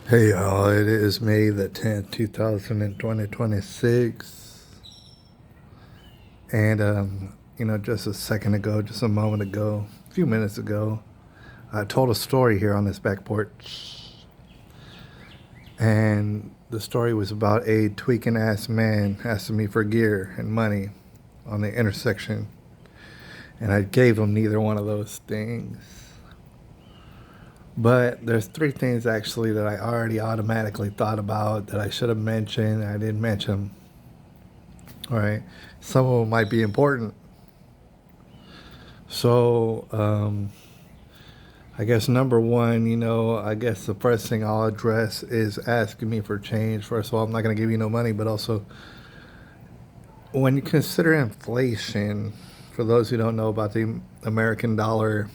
Hey y'all, it is May the 10th, 2026. And, just a second ago, just a moment ago, a few minutes ago, I told a story here on this back porch. And the story was about a tweaking ass man asking me for gear and money on the intersection. And I gave him neither one of those things. But there's three things actually that I already automatically thought about that I should have mentioned. I didn't mention. All right. Some of them might be important. So, I guess number one, I guess the first thing I'll address is asking me for change. First of all, I'm not going to give you no money, but also when you consider inflation, for those who don't know about the American dollar,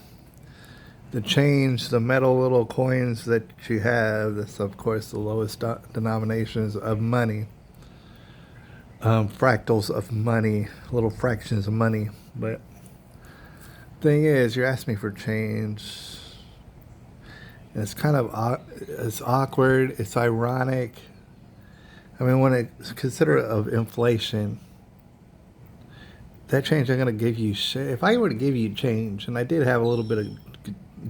the change, the metal little coins that you have, that's of course the lowest denominations of money, fractals of money, little fractions of money. But thing is, you're asking me for change. And it's kind of it's awkward. It's ironic. I mean, when it's consider of inflation, that change I'm gonna give you shit. If I were to give you change, and I did have a little bit of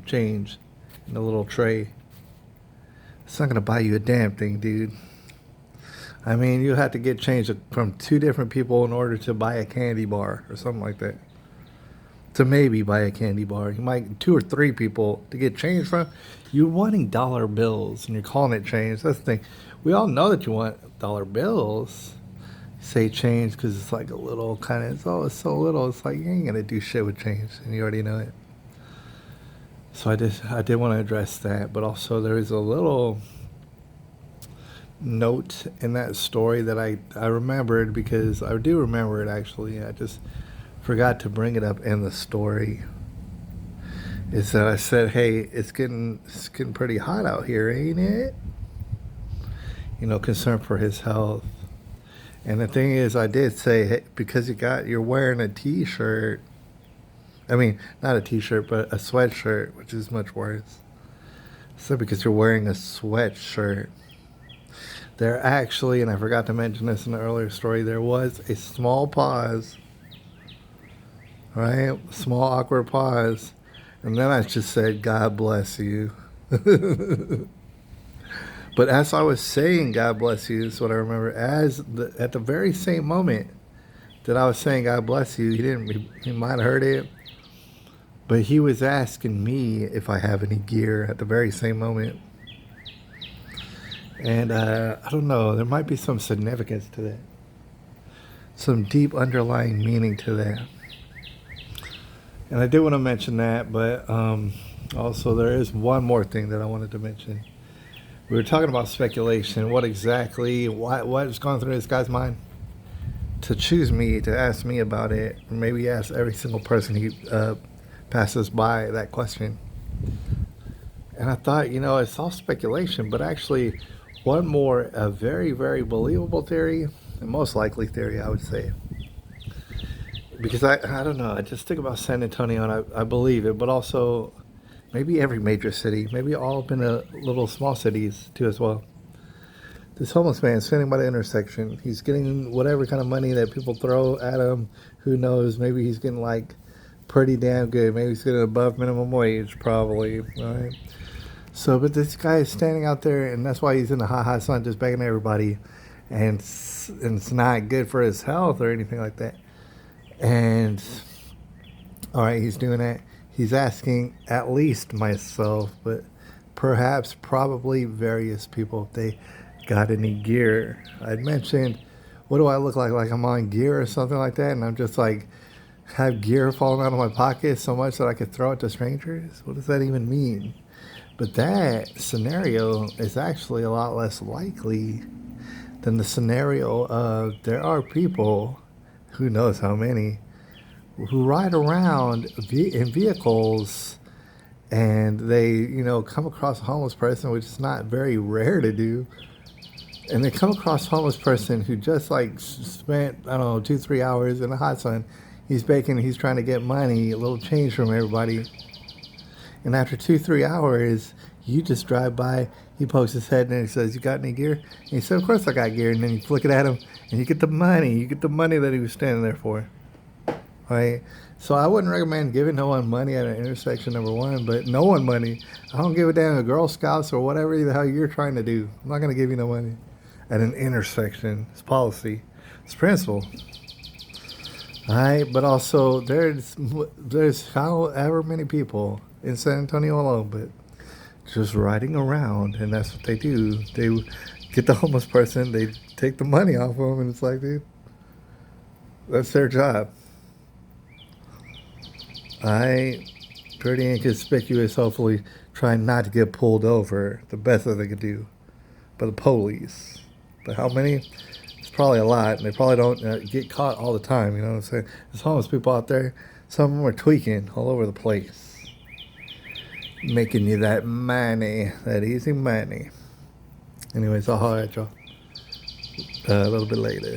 change in a little tray, it's not gonna buy you a damn thing, dude. I mean, you have to get change from two different people in order to buy a candy bar or something like that. To maybe buy a candy bar, you might two or three people to get change from. You're wanting dollar bills and you're calling it change. That's the thing. We all know that you want dollar bills. Say change because it's like a little kind of. It's so little. It's like you ain't gonna do shit with change, and you already know it. So I did want to address that, but also there is a little note in that story that I remembered, because I do remember it actually. I just forgot to bring it up in the story. Is that I said, hey, it's getting pretty hot out here, ain't it? Concern for his health. And the thing is, I did say, hey, because you're wearing a t-shirt. I mean, not a t-shirt, but a sweatshirt, which is much worse. So because you're wearing a sweatshirt, there actually, and I forgot to mention this in the earlier story, there was a small pause, right? Small awkward pause. And then I just said, God bless you. But as I was saying, God bless you, is what I remember. At the very same moment that I was saying, God bless you, he might have heard it. But he was asking me if I have any gear at the very same moment. And I don't know, there might be some significance to that. Some deep underlying meaning to that. And I did want to mention that, but also there is one more thing that I wanted to mention. We were talking about speculation. What is going through this guy's mind to choose me, to ask me about it, or maybe ask every single person he passes by that question. And I thought, it's all speculation, but actually one more, a very, very believable theory, and most likely theory, I would say. Because I don't know, I just think about San Antonio and I believe it, but also maybe every major city, maybe all up in the little small cities too as well. This homeless man standing by the intersection, he's getting whatever kind of money that people throw at him. Who knows, maybe he's getting like pretty damn good. Maybe he's getting above minimum wage, probably, right? So, but this guy is standing out there, and that's why he's in the hot sun just begging everybody, and it's not good for his health or anything like that. And all right, he's doing that. He's asking at least myself, but perhaps probably various people if they got any gear. I'd mentioned, what do I look like? Like I'm on gear or something like that, and I'm just like have gear falling out of my pocket so much that I could throw it to strangers. What does that even mean? But that scenario is actually a lot less likely than the scenario of there are people, who knows how many, who ride around in vehicles and they, come across a homeless person, which is not very rare to do. And they come across a homeless person who just like spent, I don't know, 2-3 hours in the hot sun. He's baking, he's trying to get money, a little change from everybody. And after 2-3 hours, You just drive by, he pokes his head in and he says, "You got any gear?" And he said, "Of course I got gear." And then you flick it at him and you get the money. You get the money that he was standing there for. Right? So I wouldn't recommend giving no one money at an intersection, number one, but no one money. I don't give a damn if Girl Scouts or whatever the hell you're trying to do. I'm not going to give you no money at an intersection. It's policy. It's principle. All right, but also there's however many people in San Antonio alone, but just riding around, and that's what they do. They get the homeless person, they take the money off of them, and it's like, dude, that's their job. I pretty inconspicuous, hopefully trying not to get pulled over, the best that they could do, by the police. But how many? It's probably a lot, and they probably don't get caught all the time. You know what I'm saying? There's homeless people out there. Some of them are tweaking all over the place, making you that money, that easy money. Anyways, I'll holler at y'all a little bit later.